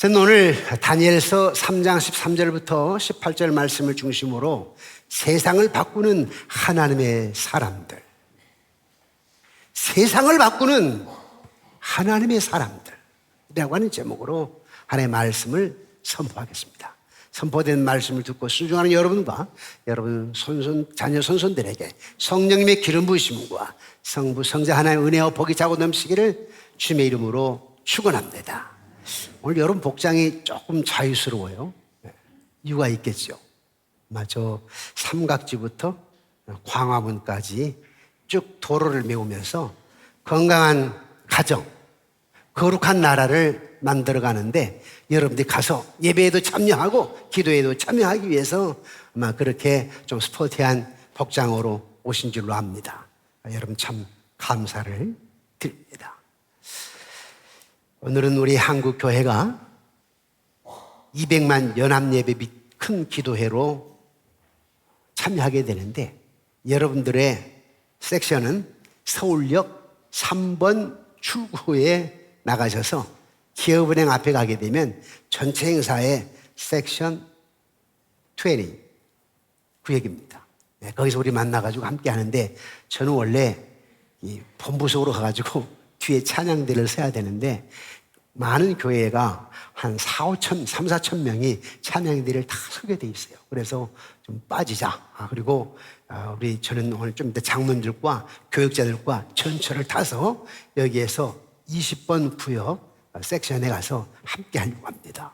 저는 오늘 다니엘서 3장 13절부터 18절 말씀을 중심으로 세상을 바꾸는 하나님의 사람들, 세상을 바꾸는 하나님의 사람들이라고 하는 제목으로 하나님의 말씀을 선포하겠습니다. 선포된 말씀을 듣고 순종하는 여러분과 여러분 자녀 손손들에게 성령님의 기름 부으심과 성부 성자 하나님의 은혜와 복이 자고 넘치기를 주님의 이름으로 축원합니다. 오늘 여러분 복장이 조금 자유스러워요. 이유가 있겠죠. 저 삼각지부터 광화문까지 쭉 도로를 메우면서 건강한 가정, 거룩한 나라를 만들어 가는데 여러분들이 가서 예배에도 참여하고 기도에도 참여하기 위해서 아마 그렇게 좀 스포티한 복장으로 오신 줄로 압니다. 여러분 참 감사를 드립니다. 오늘은 우리 한국 교회가 200만 연합예배 및 큰 기도회로 참여하게 되는데 여러분들의 섹션은 서울역 3번 출구에 나가셔서 기업은행 앞에 가게 되면 전체 행사의 섹션 20 구역입니다. 거기서 우리 만나가지고 함께 하는데 저는 원래 이 본부석으로 가가지고 뒤에 찬양대를 서야 되는데 많은 교회가 한 3,4천 명이 찬양대를 다 서게 돼 있어요. 그래서 좀 빠지자. 그리고 저는 오늘 좀 이따 장로님들과 교육자들과 전철을 타서 여기에서 20번 구역 섹션에 가서 함께 하려고 합니다.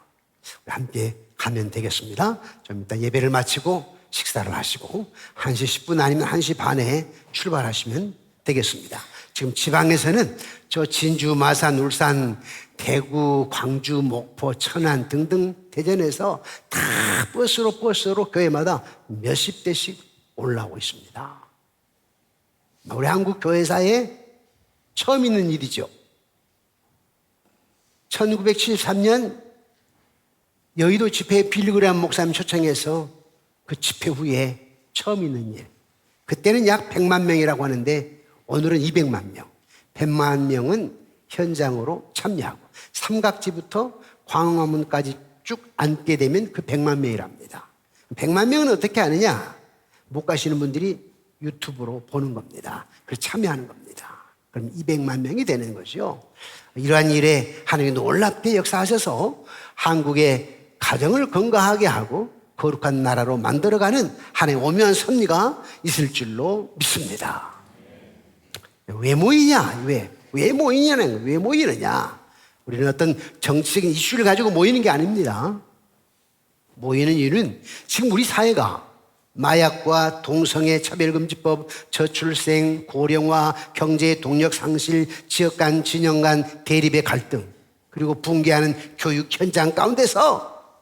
함께 가면 되겠습니다. 좀 이따 예배를 마치고 식사를 하시고 1시 10분 아니면 1시 반에 출발하시면 되겠습니다. 지금 지방에서는 저 진주, 마산, 울산, 대구, 광주, 목포, 천안 등등 대전에서 다 버스로 교회마다 몇십 대씩 올라오고 있습니다. 우리 한국 교회사에 처음 있는 일이죠. 1973년 여의도 집회에 빌리그레암 목사님 초청해서 그 집회 후에 처음 있는 일. 그때는 약 100만 명이라고 하는데 오늘은 200만 명. 100만 명은 현장으로 참여하고 삼각지부터 광화문까지 쭉 앉게 되면 그 100만 명이랍니다. 100만 명은 어떻게 하느냐? 못 가시는 분들이 유튜브로 보는 겁니다. 그래서 참여하는 겁니다. 그럼 200만 명이 되는 거죠. 이러한 일에 하나님이 놀랍게 역사하셔서 한국의 가정을 건강하게 하고 거룩한 나라로 만들어가는 하나님의 오묘한 섭리가 있을 줄로 믿습니다. 왜 모이냐? 왜 모이냐는 왜 모이느냐? 우리는 어떤 정치적인 이슈를 가지고 모이는 게 아닙니다. 모이는 이유는 지금 우리 사회가 마약과 동성애 차별금지법, 저출생, 고령화, 경제 동력 상실, 지역 간, 진영 간 대립의 갈등, 그리고 붕괴하는 교육 현장 가운데서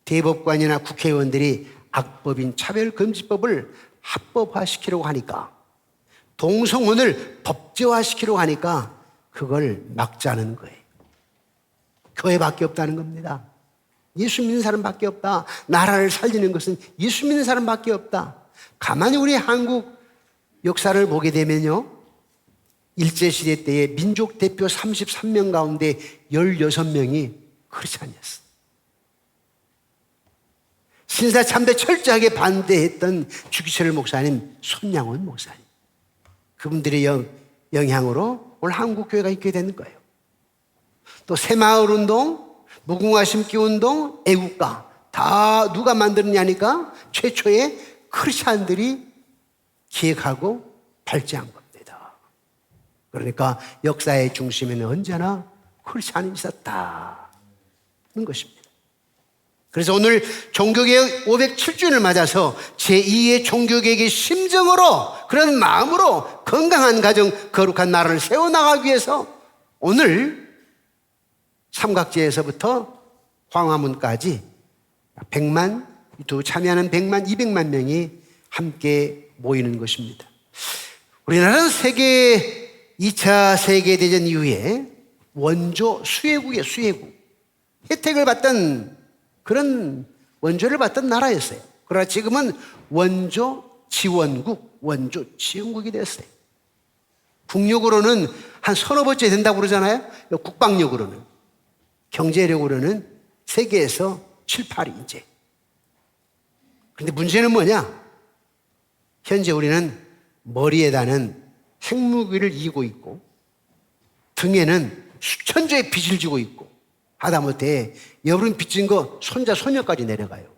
대법관이나 국회의원들이 악법인 차별금지법을 합법화시키려고 하니까, 동성혼을 법제화시키려고 하니까 그걸 막자는 거예요. 교회밖에 없다는 겁니다. 예수 믿는 사람밖에 없다. 나라를 살리는 것은 예수 믿는 사람밖에 없다. 가만히 우리 한국 역사를 보게 되면요, 일제시대 때에 민족 대표 33명 가운데 16명이 크리스찬이었어요. 신사참배 철저하게 반대했던 주기철 목사님, 손양원 목사님, 그분들의 영향으로 오늘 한국교회가 있게 되는 거예요. 또 새마을운동, 무궁화 심기 운동, 애국가 다 누가 만들었냐니까 최초의 크리스찬들이 기획하고 발제한 겁니다. 그러니까 역사의 중심에는 언제나 크리스찬이 있었다는 것입니다. 그래서 오늘 종교개혁 507주년을 맞아서 제2의 종교개혁의 심정으로, 그런 마음으로 건강한 가정, 거룩한 나라를 세워나가기 위해서 오늘 삼각지에서부터 광화문까지 100만, 또 참여하는 100만, 200만 명이 함께 모이는 것입니다. 우리나라는 2차 세계대전 이후에 원조 수혜국이에요, 수혜국. 혜택을 받던 그런 원조를 받던 나라였어요. 그러나 지금은 원조 지원국, 원조 지원국이 됐어요. 국력으로는 한 서너 번째 된다고 그러잖아요. 국방력으로는. 경제력으로는 세계에서 7, 8위인데. 그런데 문제는 뭐냐? 현재 우리는 머리에다는 핵무기를 이고 있고 등에는 수천조의 빚을 지고 있고 하다못해 여러분 빚진 거 손자 손녀까지 내려가요.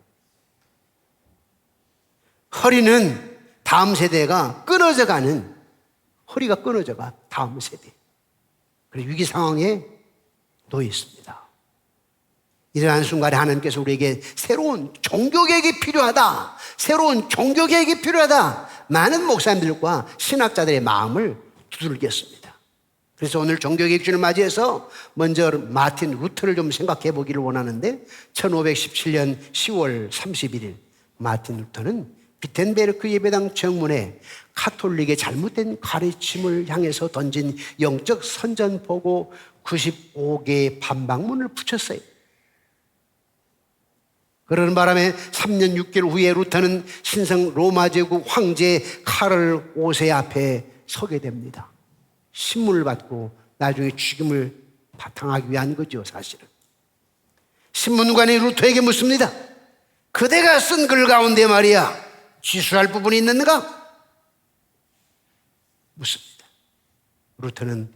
허리는 다음 세대가 끊어져가는, 허리가 끊어져가 다음 세대. 그리고 위기 상황에 놓여 있습니다. 이러한 순간에 하나님께서 우리에게 새로운 종교개혁이 필요하다, 새로운 종교개혁이 필요하다, 많은 목사님들과 신학자들의 마음을 두들겼습니다. 그래서 오늘 종교개혁주를 맞이해서 먼저 마틴 루터를 좀 생각해 보기를 원하는데, 1517년 10월 31일 마틴 루터는 비텐베르크 예배당 정문에 가톨릭의 잘못된 가르침을 향해서 던진 영적 선전포고 95개의 반박문을 붙였어요. 그러는 바람에 3년 6개월 후에 루터는 신성 로마 제국 황제 카를 5세 앞에 서게 됩니다. 신문을 받고 나중에 죽임을 바탕하기 위한 거죠, 사실은. 신문관이 루터에게 묻습니다. 그대가 쓴 글 가운데 말이야, 취소할 부분이 있는가? 묻습니다. 루터는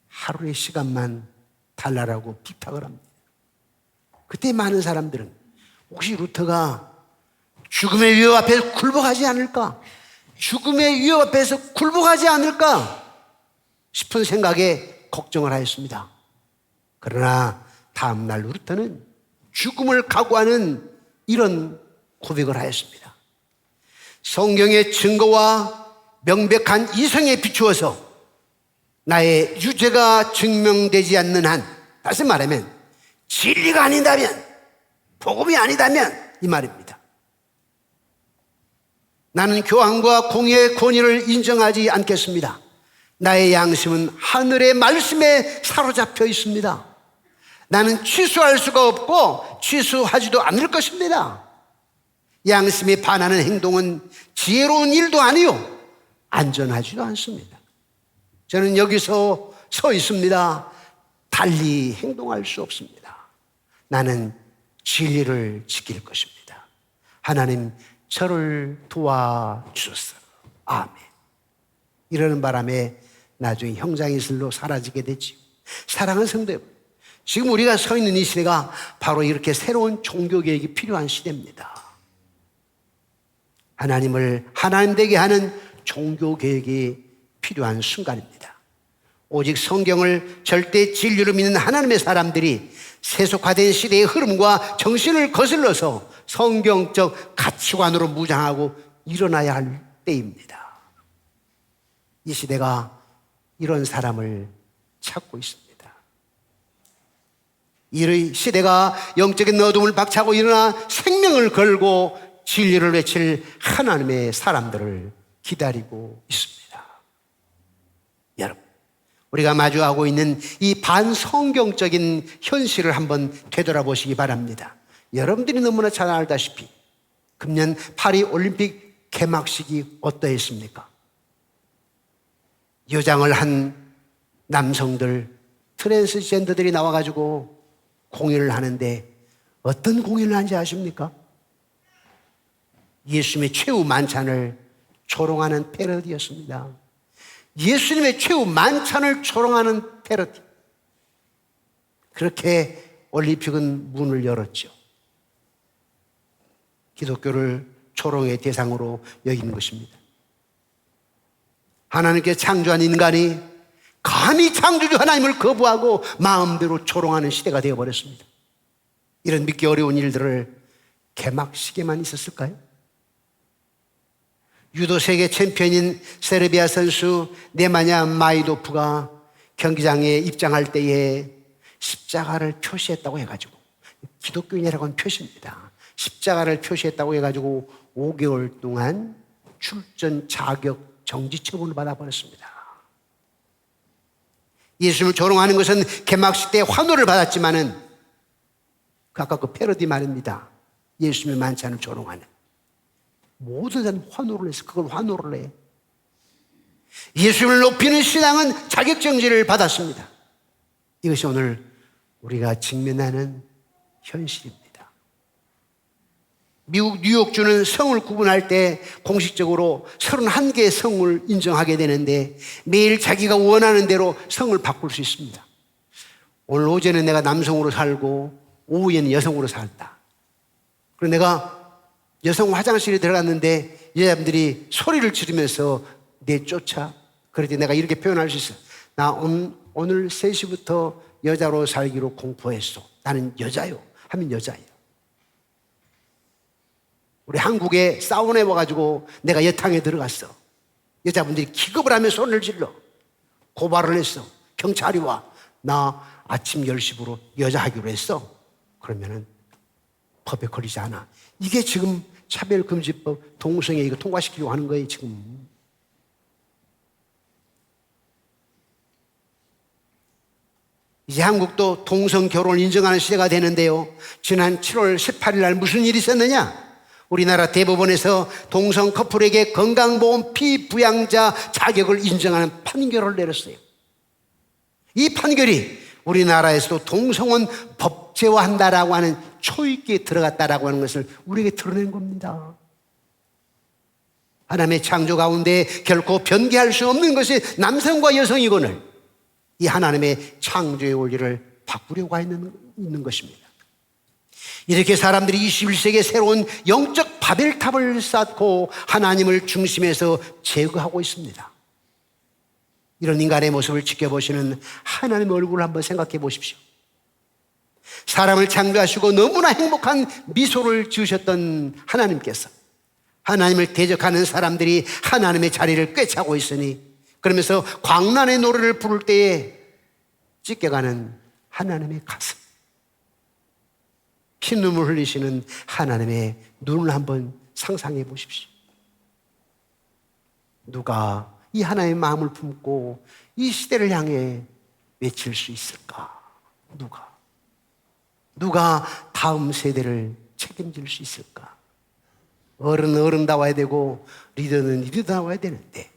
하루의 시간만 달라라고 부탁을 합니다. 그때 많은 사람들은 혹시 루터가 죽음의 위협 앞에서 굴복하지 않을까? 죽음의 위협 앞에서 굴복하지 않을까? 싶은 생각에 걱정을 하였습니다. 그러나 다음 날 루터는 죽음을 각오하는 이런 고백을 하였습니다. 성경의 증거와 명백한 이성에 비추어서 나의 유죄가 증명되지 않는 한, 다시 말하면 진리가 아니다면, 복음이 아니다면, 이 말입니다. 나는 교황과 공의의 권위를 인정하지 않겠습니다. 나의 양심은 하늘의 말씀에 사로잡혀 있습니다. 나는 취소할 수가 없고 취소하지도 않을 것입니다. 양심에 반하는 행동은 지혜로운 일도 아니요, 안전하지도 않습니다. 저는 여기서 서 있습니다. 달리 행동할 수 없습니다. 나는 진리를 지킬 것입니다. 하나님, 저를 도와주소서. 아멘. 이러는 바람에 나중에 형장이슬로 사라지게 되지요. 사랑하는 성도 여러분, 지금 우리가 서 있는 이 시대가 바로 이렇게 새로운 종교개혁이 필요한 시대입니다. 하나님을 하나님 되게 하는 종교개혁이 필요한 순간입니다. 오직 성경을 절대 진리로 믿는 하나님의 사람들이 세속화된 시대의 흐름과 정신을 거슬러서 성경적 가치관으로 무장하고 일어나야 할 때입니다. 이 시대가 이런 사람을 찾고 있습니다. 이 시대가 영적인 어둠을 박차고 일어나 생명을 걸고 진리를 외칠 하나님의 사람들을 기다리고 있습니다. 여러분, 우리가 마주하고 있는 이 반성경적인 현실을 한번 되돌아보시기 바랍니다. 여러분들이 너무나 잘 알다시피 금년 파리 올림픽 개막식이 어떠했습니까? 여장을 한 남성들, 트랜스젠더들이 나와가지고 공연을 하는데 어떤 공연을 하는지 아십니까? 예수님의 최후 만찬을 조롱하는 패러디였습니다. 예수님의 최후 만찬을 조롱하는 패러디. 그렇게 올림픽은 문을 열었죠. 기독교를 조롱의 대상으로 여기는 것입니다. 하나님께 창조한 인간이 감히 창조주 하나님을 거부하고 마음대로 조롱하는 시대가 되어버렸습니다. 이런 믿기 어려운 일들을 개막식에만 있었을까요? 유도 세계 챔피언인 세르비아 선수 네마냐 마이도프가 경기장에 입장할 때에 십자가를 표시했다고 해가지고, 기독교인이라고 하는 표시입니다. 십자가를 표시했다고 해가지고 5개월 동안 출전 자격 정지 처분을 받아버렸습니다. 예수님을 조롱하는 것은 개막식 때 환호를 받았지만은 아까 그 패러디 말입니다. 예수님의 만찬을 조롱하는 모든 사람이 환호를 해서 그걸 환호를 해. 예수님을 높이는 신앙은 자격정지를 받았습니다. 이것이 오늘 우리가 직면하는 현실입니다. 미국 뉴욕주는 성을 구분할 때 공식적으로 31개의 성을 인정하게 되는데 매일 자기가 원하는 대로 성을 바꿀 수 있습니다. 오늘 오전에 내가 남성으로 살고 오후에는 여성으로 살다. 그리고 내가 여성 화장실에 들어갔는데 여자분들이 소리를 지르면서 내쫓아. 그럴 때 내가 이렇게 표현할 수 있어요. 나 오늘 3시부터 여자로 살기로 공포했어. 나는 여자요 하면 여자예요. 우리 한국에 사우나에 와가지고 내가 여탕에 들어갔어. 여자분들이 기겁을 하며 소리를 질러. 고발을 했어. 경찰이 와. 나 아침 10시부로 여자 하기로 했어. 그러면은 법에 걸리지 않아. 이게 지금 차별금지법 동성애 이거 통과시키려고 하는 거예요, 지금. 이제 한국도 동성 결혼을 인정하는 시대가 되는데요. 지난 7월 18일 날 무슨 일이 있었느냐? 우리나라 대법원에서 동성 커플에게 건강보험 피부양자 자격을 인정하는 판결을 내렸어요. 이 판결이 우리나라에서도 동성은 법제화한다라고 하는 초입기에 들어갔다라고 하는 것을 우리에게 드러낸 겁니다. 하나님의 창조 가운데 결코 변개할 수 없는 것이 남성과 여성이거늘 이 하나님의 창조의 원리를 바꾸려고 있는 것입니다. 이렇게 사람들이 21세기에 새로운 영적 바벨탑을 쌓고 하나님을 중심에서 제거하고 있습니다. 이런 인간의 모습을 지켜보시는 하나님의 얼굴을 한번 생각해 보십시오. 사람을 창조하시고 너무나 행복한 미소를 지으셨던 하나님께서 하나님을 대적하는 사람들이 하나님의 자리를 꿰차고 있으니 그러면서 광란의 노래를 부를 때에 찢겨가는 하나님의 가슴, 피눈물 흘리시는 하나님의 눈을 한번 상상해 보십시오. 누가 이 하나님의 마음을 품고 이 시대를 향해 외칠 수 있을까? 누가 다음 세대를 책임질 수 있을까? 어른은 어른다워야 되고 리더는 리더다워야 되는데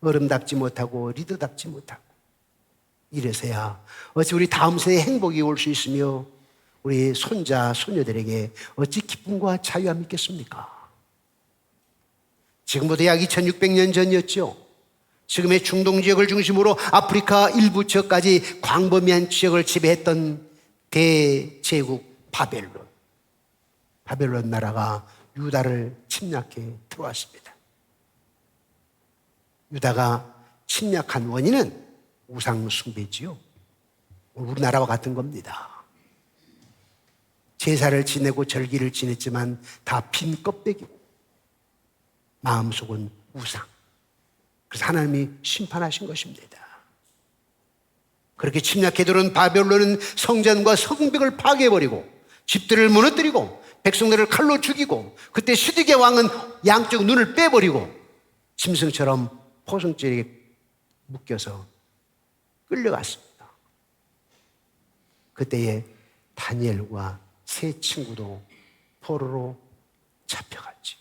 어른답지 못하고 리더답지 못하고 이래서야 어찌 우리 다음 세대에 행복이 올 수 있으며 우리 손자, 소녀들에게 어찌 기쁨과 자유함이 있겠습니까? 지금부터 약 2600년 전이었죠. 지금의 중동 지역을 중심으로 아프리카 일부 지역까지 광범위한 지역을 지배했던 대제국 바벨론 나라가 유다를 침략해 들어왔습니다. 유다가 침략한 원인은 우상 숭배지요. 우리나라와 같은 겁니다. 제사를 지내고 절기를 지냈지만 다 빈 껍데기고 마음속은 우상. 그래서 하나님이 심판하신 것입니다. 그렇게 침략해 들어온 바벨론은 성전과 성벽을 파괴해버리고 집들을 무너뜨리고 백성들을 칼로 죽이고 그때 시드기야 왕은 양쪽 눈을 빼버리고 짐승처럼 포승줄에 묶여서 끌려갔습니다. 그때에 다니엘과 세 친구도 포로로 잡혀갔지.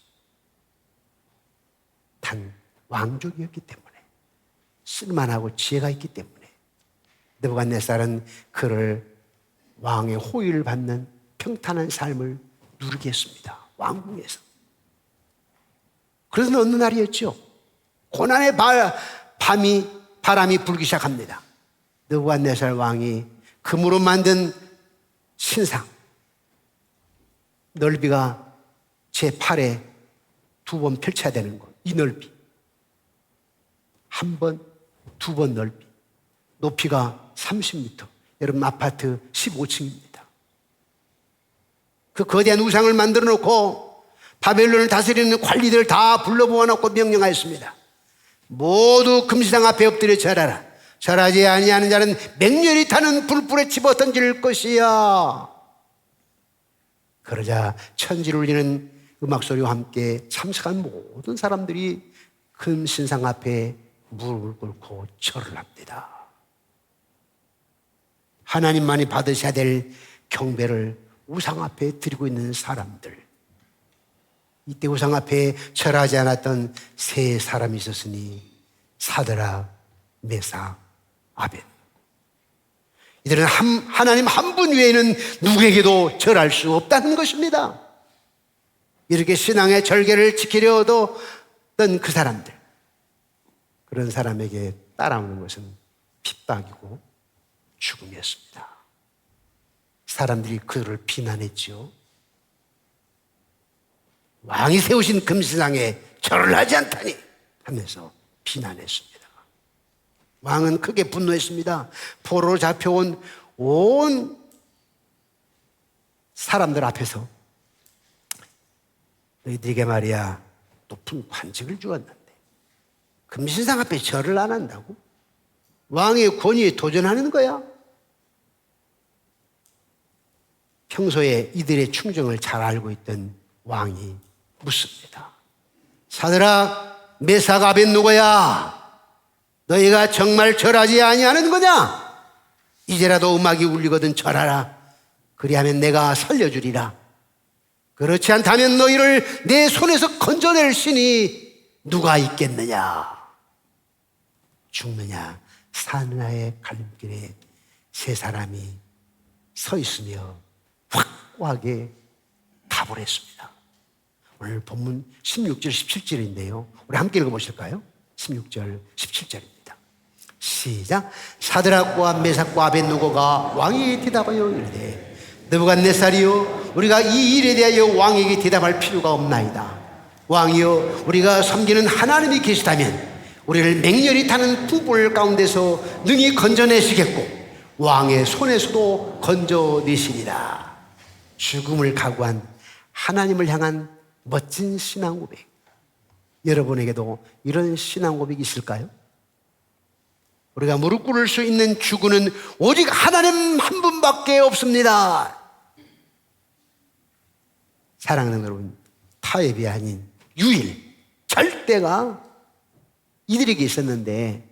단 왕족이었기 때문에 쓸만하고 지혜가 있기 때문에 느부갓네살은 그를 왕의 호의를 받는 평탄한 삶을 누리게 했습니다. 왕궁에서. 그래서 어느 날이었죠. 고난의 바람이 불기 시작합니다. 느부갓네살 왕이 금으로 만든 신상 넓이가 제 팔에 2번 펼쳐야 되는 것. 이 넓이. 한 번, 2번 넓이. 높이가 30m. 여러분 아파트 15층입니다. 그 거대한 우상을 만들어 놓고 바벨론을 다스리는 관리들을 다 불러 모아놓고 명령하였습니다. 모두 금시상 앞에 엎드려 절하라. 절하지 아니하는 자는 맹렬히 타는 불불에 집어던질 것이야. 그러자 천지를 울리는 음악소리와 함께 참석한 모든 사람들이 금신상 앞에 무릎을 꿇고 절을 합니다. 하나님만이 받으셔야 될 경배를 우상 앞에 드리고 있는 사람들. 이때 우상 앞에 절하지 않았던 세 사람이 있었으니 사드락, 메삭, 아벳. 이들은 하나님 한 분 외에는 누구에게도 절할 수 없다는 것입니다. 이렇게 신앙의 절개를 지키려 하던 그 사람들, 그런 사람에게 따라오는 것은 핍박이고 죽음이었습니다. 사람들이 그를 비난했지요. 왕이 세우신 금신상에 절을 하지 않다니 하면서 비난했습니다. 왕은 크게 분노했습니다. 포로로 잡혀온 온 사람들 앞에서 너희들에게 말이야 높은 관직을 주었는데 금신상 앞에 절을 안 한다고? 왕의 권위에 도전하는 거야? 평소에 이들의 충정을 잘 알고 있던 왕이 묻습니다. 사드락, 메삭, 아벳느고야, 너희가 정말 절하지 아니하는 거냐? 이제라도 음악이 울리거든 절하라. 그리하면 내가 살려주리라. 그렇지 않다면 너희를 내 손에서 건져낼 신이 누가 있겠느냐? 죽느냐 사느냐의 갈림길에 세 사람이 서 있으며 확고하게 답을 했습니다. 오늘 본문 16절 17절인데요 우리 함께 읽어보실까요? 16절 17절입니다 시작. 사드락과 메삭과 아벳느고가 왕에게 대답하여 이르되 느부갓네살이여, 우리가 이 일에 대하여 왕에게 대답할 필요가 없나이다. 왕이여, 우리가 섬기는 하나님이 계시다면 우리를 맹렬히 타는 풍불 가운데서 능히 건져내시겠고 왕의 손에서도 건져내시리라. 죽음을 각오한 하나님을 향한 멋진 신앙 고백. 여러분에게도 이런 신앙 고백이 있을까요? 우리가 무릎 꿇을 수 있는 주구는 오직 하나님 한 분밖에 없습니다. 사랑하는 여러분, 타협이 아닌 유일, 절대가 이들에게 있었는데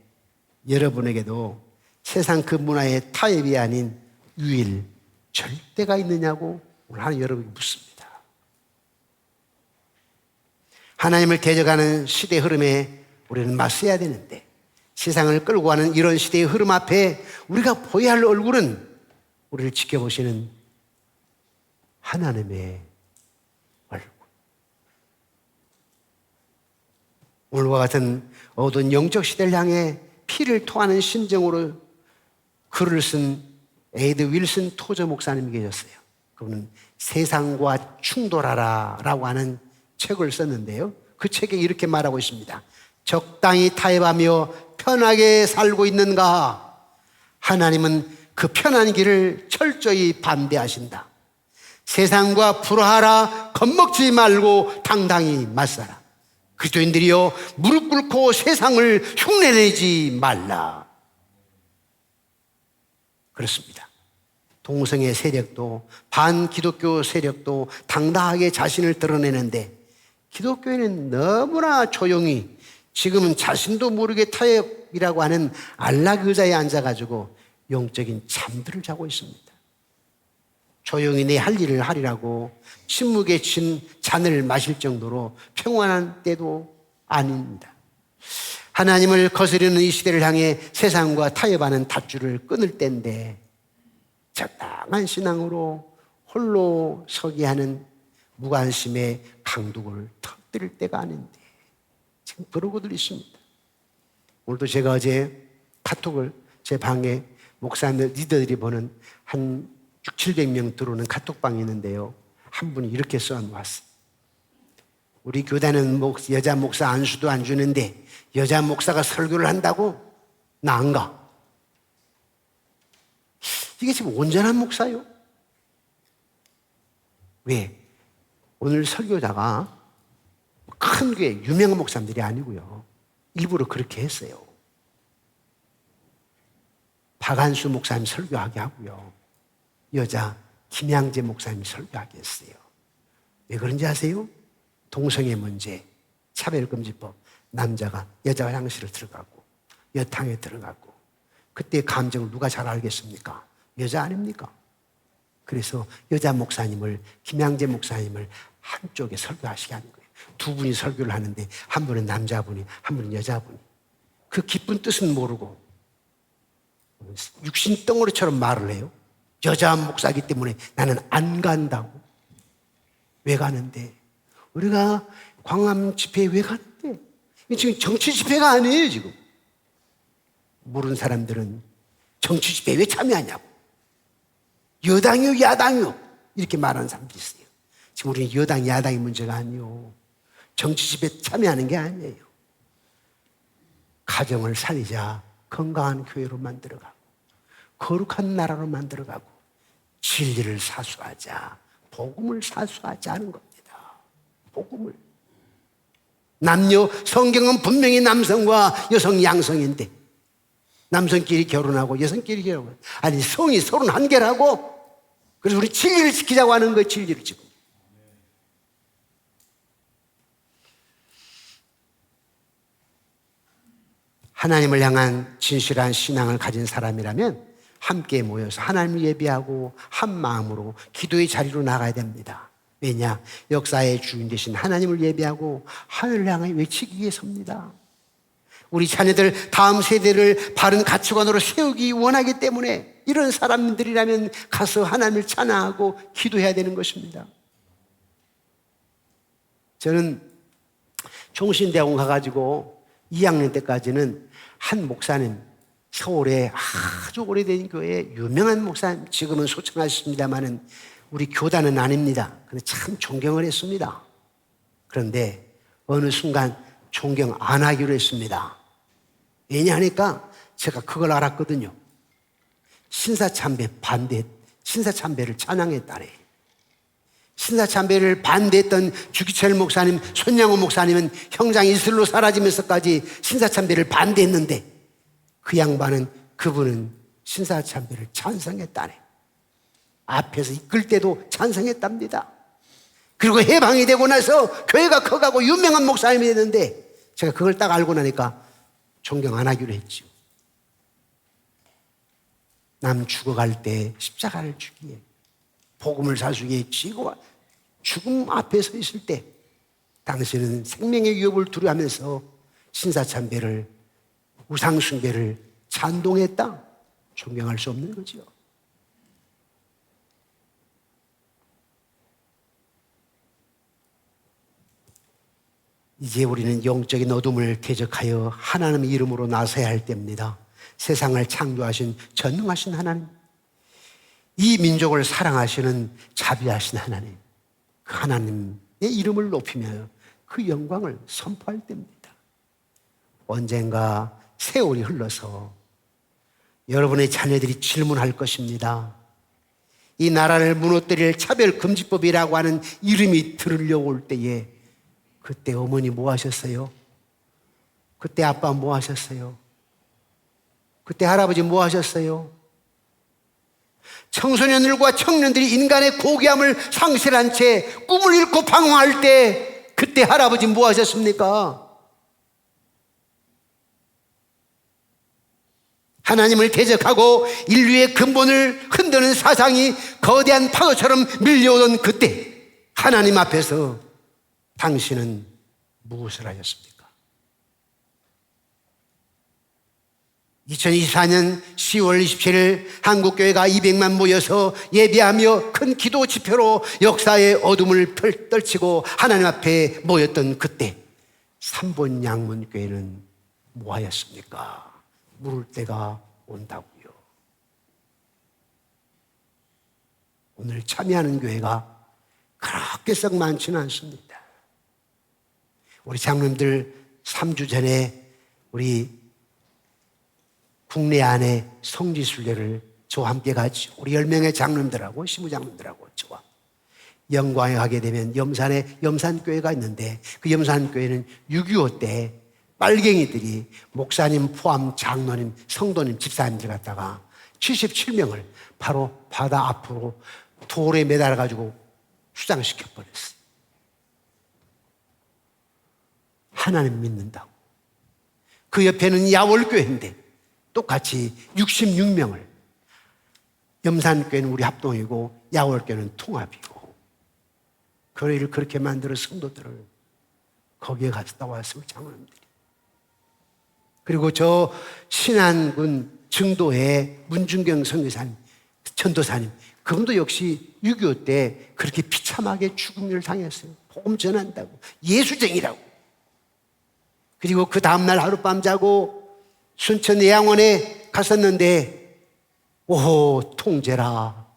여러분에게도 세상 그 문화의 타협이 아닌 유일, 절대가 있느냐고 오늘 하나님 여러분이 묻습니다. 하나님을 대적하는 시대 흐름에 우리는 맞서야 되는데 세상을 끌고 가는 이런 시대의 흐름 앞에 우리가 보여야 할 얼굴은 우리를 지켜보시는 하나님의 얼굴. 오늘과 같은 어두운 영적 시대를 향해 피를 토하는 심정으로 글을 쓴 에이드 윌슨 토저 목사님이 계셨어요. 그분은 세상과 충돌하라 라고 하는 책을 썼는데요 그 책에 이렇게 말하고 있습니다. 적당히 타협하며 편하게 살고 있는가? 하나님은 그 편한 길을 철저히 반대하신다. 세상과 불화하라, 겁먹지 말고 당당히 맞서라. 그리스도인들이여, 무릎 꿇고 세상을 흉내내지 말라. 그렇습니다. 동성애 세력도 반기독교 세력도 당당하게 자신을 드러내는데 기독교인은 너무나 조용히 지금은 자신도 모르게 타협이라고 하는 안락 의자에 앉아가지고 영적인 잠들을 자고 있습니다. 조용히 내 할 일을 하리라고 침묵에 친 잔을 마실 정도로 평안한 때도 아닙니다. 하나님을 거스르는 이 시대를 향해 세상과 타협하는 닷줄을 끊을 때인데 적당한 신앙으로 홀로 서기 하는 무관심의 강둑을 터뜨릴 때가 아닌데 지금 그러고들 있습니다. 오늘도 제가 어제 카톡을 제 방에 목사님들 리더들이 보는 한 600~700명 들어오는 카톡방이 있는데요 한 분이 이렇게 써놓았어요. 우리 교단은 여자 목사 안수도 안 주는데 여자 목사가 설교를 한다고? 나 안 가. 이게 지금 온전한 목사요? 왜? 오늘 설교자가 큰 교회 유명한 목사님들이 아니고요 일부러 그렇게 했어요. 박한수 목사님 설교하게 하고요 여자 김양재 목사님 설교하게 했어요. 왜 그런지 아세요? 동성애 문제, 차별금지법, 남자가 여자 화장실을 들어가고 여탕에 들어가고 그때 감정을 누가 잘 알겠습니까? 여자 아닙니까? 그래서 여자 목사님을, 김양재 목사님을 한쪽에 설교하시게 하는 거예요. 두 분이 설교를 하는데 한 분은 남자분이, 한 분은 여자분이. 그 깊은 뜻은 모르고 육신 덩어리처럼 말을 해요. 여자 목사기 때문에 나는 안 간다고. 왜 가는데? 우리가 광화문 집회에 왜 가는데? 지금 정치 집회가 아니에요, 지금. 모르는 사람들은 정치 집회에 왜 참여하냐고. 여당이요, 야당이요. 이렇게 말하는 사람들이 있어요. 지금 우리는 여당, 야당의 문제가 아니요. 정치 집회에 참여하는 게 아니에요. 가정을 살리자. 건강한 교회로 만들어가고, 거룩한 나라로 만들어가고, 진리를 사수하자. 복음을 사수하자 하는 겁니다. 복음을. 남녀, 성경은 분명히 남성과 여성 양성인데, 남성끼리 결혼하고 여성끼리 결혼하고, 아니 성이 31개라고. 그래서 우리 진리를 지키자고 하는 거예요. 진리를 지금. 하나님을 향한 진실한 신앙을 가진 사람이라면 함께 모여서 하나님을 예배하고 한 마음으로 기도의 자리로 나가야 됩니다. 왜냐? 역사의 주인 되신 하나님을 예배하고 하늘을 향해 외치기 위해서입니다. 우리 자녀들 다음 세대를 바른 가치관으로 세우기 원하기 때문에 이런 사람들이라면 가서 하나님을 찬양하고 기도해야 되는 것입니다. 저는 종신대학원 가가지고 2학년 때까지는 한 목사님, 서울에 아주 오래된 교회에 유명한 목사님, 지금은 소천하셨습니다마는 우리 교단은 아닙니다. 근데 참 존경을 했습니다. 그런데 어느 순간 존경 안 하기로 했습니다. 왜냐하니까 제가 그걸 알았거든요. 신사참배를 찬양했다네. 신사참배를 반대했던 주기철 목사님, 손양호 목사님은 형장 이슬로 사라지면서까지 신사참배를 반대했는데 그분은 신사참배를 찬성했다네. 앞에서 이끌 때도 찬성했답니다. 그리고 해방이 되고 나서 교회가 커가고 유명한 목사님이 됐는데 제가 그걸 딱 알고 나니까 존경 안 하기로 했죠. 남 죽어갈 때 십자가를 주기에, 복음을 사수기에 죽음 앞에 서 있을 때 당신은 생명의 위협을 두려워하면서 신사참배를, 우상숭배를 찬동했다. 존경할 수 없는 거죠. 이제 우리는 영적인 어둠을 대적하여 하나님의 이름으로 나서야 할 때입니다. 세상을 창조하신 전능하신 하나님, 이 민족을 사랑하시는 자비하신 하나님, 그 하나님의 이름을 높이며 그 영광을 선포할 때입니다. 언젠가 세월이 흘러서 여러분의 자녀들이 질문할 것입니다. 이 나라를 무너뜨릴 차별금지법이라고 하는 이름이 들려올 때에 그때 어머니 뭐 하셨어요? 그때 아빠 뭐 하셨어요? 그때 할아버지 뭐 하셨어요? 청소년들과 청년들이 인간의 고귀함을 상실한 채 꿈을 잃고 방황할 때 그때 할아버지 뭐 하셨습니까? 하나님을 대적하고 인류의 근본을 흔드는 사상이 거대한 파도처럼 밀려오던 그때 하나님 앞에서 당신은 무엇을 하셨습니까? 2024년 10월 27일 한국교회가 200만 모여서 예배하며 큰 기도 집회로 역사의 어둠을 떨치고 하나님 앞에 모였던 그때 삼본 양문교회는 뭐 하였습니까? 물을 때가 온다고요. 오늘 참여하는 교회가 그렇게 썩 많지는 않습니다. 우리 장로님들 3주 전에 우리 국내 안에 성지순례를 저와 함께 같이 우리 10명의 장로님들하고 시무장로님들하고 저와 영광에 가게 되면 염산에 염산교회가 있는데 그 염산교회는 6.25 때 빨갱이들이 목사님 포함 장로님, 성도님, 집사님들 갖다가 77명을 바로 바다 앞으로 돌에 매달아가지고 수장시켜 버렸어요. 하나님 믿는다고. 그 옆에는 야월교회인데 똑같이 66명을, 염산교회는 우리 합동이고 야월교회는 통합이고, 교회를 그렇게 만들어 성도들을 거기에 갔다 왔어요, 장로님들이. 그리고 저 신안군 증도의 문중경 선교사님, 전도사님, 그분도 역시 6.25 때 그렇게 비참하게 죽음을 당했어요. 복음 전한다고, 예수쟁이라고. 그리고 그 다음날 하룻밤 자고 순천 예양원에 갔었는데, 오호 통제라,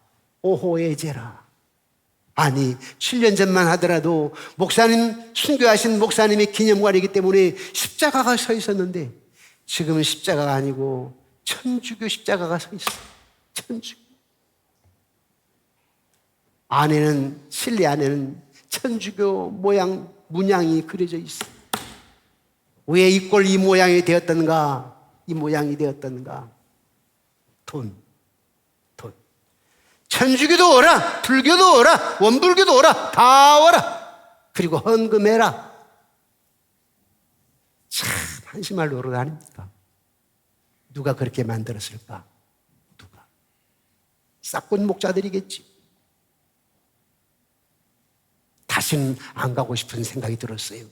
오호 애제라. 아니 7년 전만 하더라도 목사님, 순교하신 목사님의 기념관이기 때문에 십자가가 서 있었는데, 지금은 십자가가 아니고 천주교 십자가가 서 있어요. 천주교. 안에는, 실내 안에는 천주교 모양 문양이 그려져 있어요. 왜 이 꼴 이 모양이 되었던가? 이 모양이 되었던가? 돈. 천주교도 오라, 불교도 오라, 원불교도 오라, 다 오라. 그리고 헌금해라. 참 한심할 노릇 아닙니까? 누가 그렇게 만들었을까? 누가? 싹군 목자들이겠지. 다시는 안 가고 싶은 생각이 들었어요.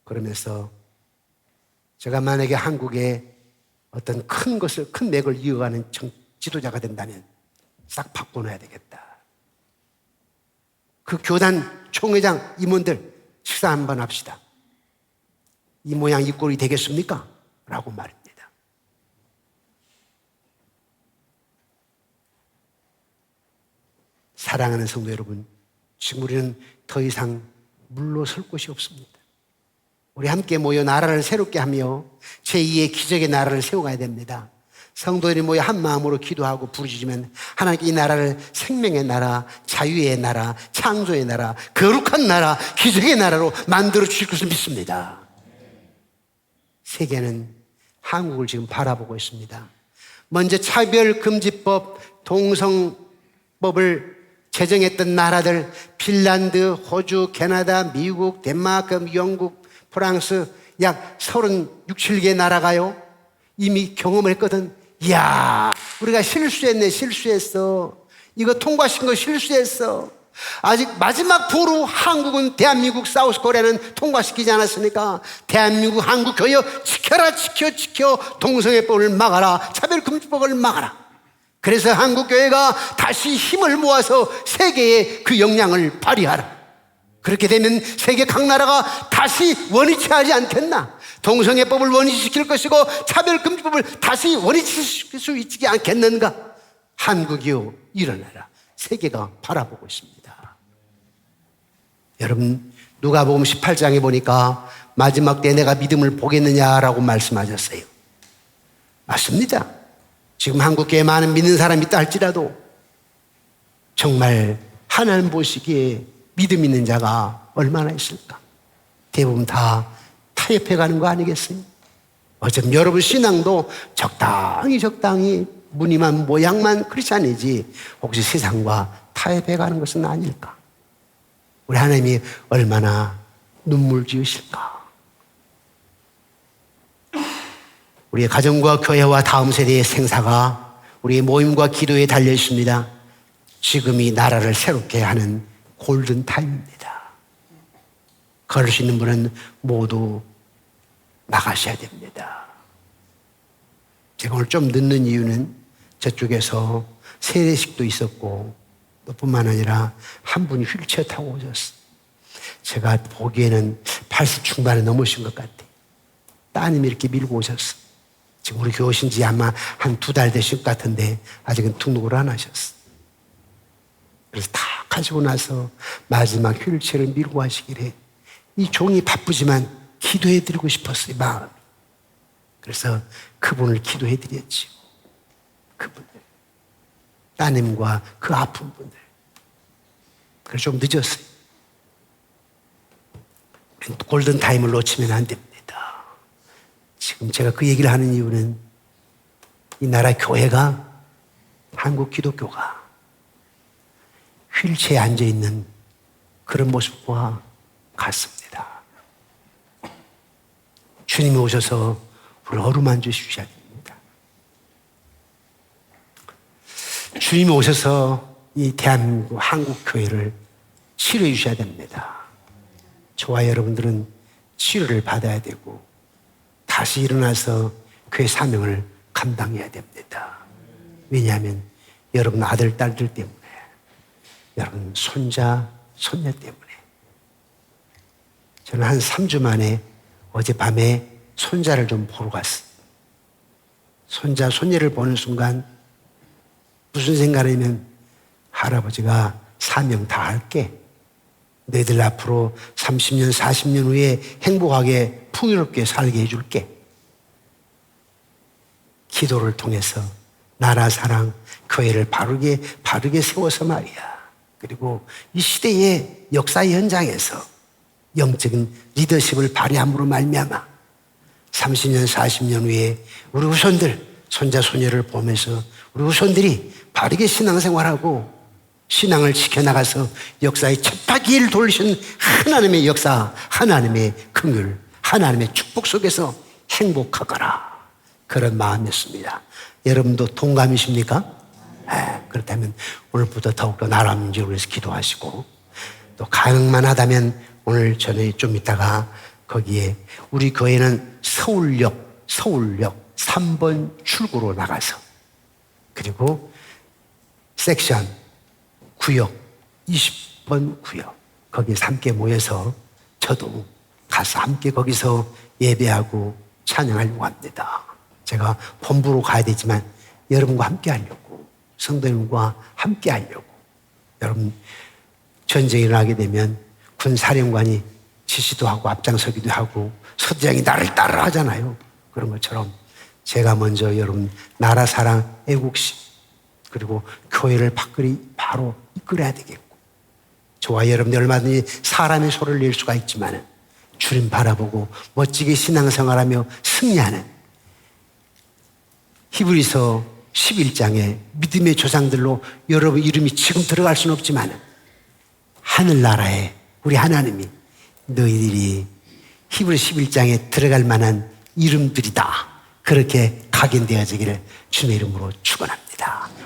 그러면서 제가 만약에 한국에 어떤 큰 것을, 큰 맥을 이어가는 지도자가 된다면 싹 바꿔놔야 되겠다. 그 교단 총회장 임원들 식사 한번 합시다. 이 모양 이 꼴이 되겠습니까? 라고 말입니다. 사랑하는 성도 여러분, 지금 우리는 더 이상 물러설 곳이 없습니다. 우리 함께 모여 나라를 새롭게 하며 제2의 기적의 나라를 세워가야 됩니다. 성도들이 모여 한 마음으로 기도하고 부르짖으면 하나님께 이 나라를 생명의 나라, 자유의 나라, 창조의 나라, 거룩한 나라, 기적의 나라로 만들어 주실 것을 믿습니다. 세계는 한국을 지금 바라보고 있습니다. 먼저 차별금지법, 동성법을 제정했던 나라들, 핀란드, 호주, 캐나다, 미국, 덴마크, 영국, 프랑스 약 36, 7개 나라가요 이미 경험을 했거든. 이야, 우리가 실수했어. 이거 통과시킨 거 실수했어. 아직 마지막 보루 한국은, 대한민국, 사우스코리아는 통과시키지 않았으니까 대한민국, 한국 교회 지켜 동성애법을 막아라, 차별금지법을 막아라. 그래서 한국 교회가 다시 힘을 모아서 세계에 그 역량을 발휘하라. 그렇게 되면 세계 각 나라가 다시 원위치하지 않겠나? 동성애법을 원위치시킬 것이고 차별금지법을 다시 원위치시킬 수 있지 않겠는가? 한국이요, 일어나라. 세계가 바라보고 있습니다. 여러분, 누가복음 18장에 보니까 마지막 때 내가 믿음을 보겠느냐라고 말씀하셨어요. 맞습니다. 지금 한국교회에 많은 믿는 사람이 있다 할지라도 정말 하나님 보시기에 믿음 있는 자가 얼마나 있을까? 대부분 다 타협해 가는 거 아니겠어요? 어차피 여러분 신앙도 적당히 무늬만 모양만 크리스찬이지 혹시 세상과 타협해 가는 것은 아닐까? 우리 하나님이 얼마나 눈물 지으실까? 우리의 가정과 교회와 다음 세대의 생사가 우리의 모임과 기도에 달려 있습니다. 지금이 나라를 새롭게 하는 골든 타임입니다. 걸을 수 있는 분은 모두 나가셔야 됩니다. 제가 오늘 좀 늦는 이유는 저쪽에서 세례식도 있었고 또 뿐만 아니라 한 분이 휠체어 타고 오셨어요. 제가 보기에는 80 중반에 넘으신 것 같아요. 따님이 이렇게 밀고 오셨어요. 지금 우리 교회 오신 지 아마 한 2달 되신 것 같은데 아직은 등록을 안 하셨어요. 그래서 다 가지고 나서 마지막 휠체어를 밀고 하시길래 이 종이 바쁘지만 기도해드리고 싶었어요, 마음이. 그래서 그분을 기도해드렸지. 그분들, 따님과 그 아픈 분들. 그래서 좀 늦었어요. 골든타임을 놓치면 안 됩니다. 지금 제가 그 얘기를 하는 이유는 이 나라 교회가, 한국 기독교가 휠체어에 앉아있는 그런 모습과 같습니다. 주님이 오셔서 우리를 어루만져 주셔야 됩니다. 주님이 오셔서 이 대한민국, 한국 교회를 치료해 주셔야 됩니다. 저와 여러분들은 치료를 받아야 되고 다시 일어나서 그의 사명을 감당해야 됩니다. 왜냐하면 여러분 아들, 딸들 때문에, 여러분 손자, 손녀 때문에. 저는 한 3주 만에 어젯밤에 손자를 좀 보러 갔어요. 손자, 손녀를 보는 순간 무슨 생각이냐면, 할아버지가 사명 다 할게. 너희들 앞으로 30년, 40년 후에 행복하게 풍요롭게 살게 해줄게. 기도를 통해서 나라 사랑, 교회를 바르게 세워서 말이야. 그리고 이 시대의 역사의 현장에서 영적인 리더십을 발휘함으로 말미암아 30년, 40년 후에 우리 후손들, 손자, 손녀를 보면서 우리 후손들이 바르게 신앙생활하고 신앙을 지켜나가서 역사의 쳇바퀴를 돌리신 하나님의 역사, 하나님의 긍휼, 하나님의 축복 속에서 행복하거라. 그런 마음이었습니다. 여러분도 동감이십니까? 그렇다면 오늘부터 더욱더 나라 민족을 위해서 기도하시고, 또 가능만 하다면 오늘 저녁에 좀 있다가 거기에 우리 교회는 서울역 3번 출구로 나가서, 그리고 섹션 구역 20번 구역, 거기서 함께 모여서 저도 가서 함께 거기서 예배하고 찬양하려고 합니다. 제가 본부로 가야 되지만 여러분과 함께 하려고, 성도님과 함께 하려고. 여러분, 전쟁이 일어나게 되면 군사령관이 지시도 하고 앞장서기도 하고 서대장이 나를 따르라 하잖아요. 그런 것처럼 제가 먼저 여러분 나라 사랑, 애국심, 그리고 교회를 바로 이끌어야 되겠고, 저와 여러분들 얼마든지 사람의 소리를 낼 수가 있지만 주님 바라보고 멋지게 신앙생활하며 승리하는 히브리서 11장의 믿음의 조상들로 여러분 이름이 지금 들어갈 수는 없지만 하늘나라에 우리 하나님이 너희들이 히브리 11장에 들어갈 만한 이름들이다, 그렇게 각인되어지기를 주님의 이름으로 축원합니다.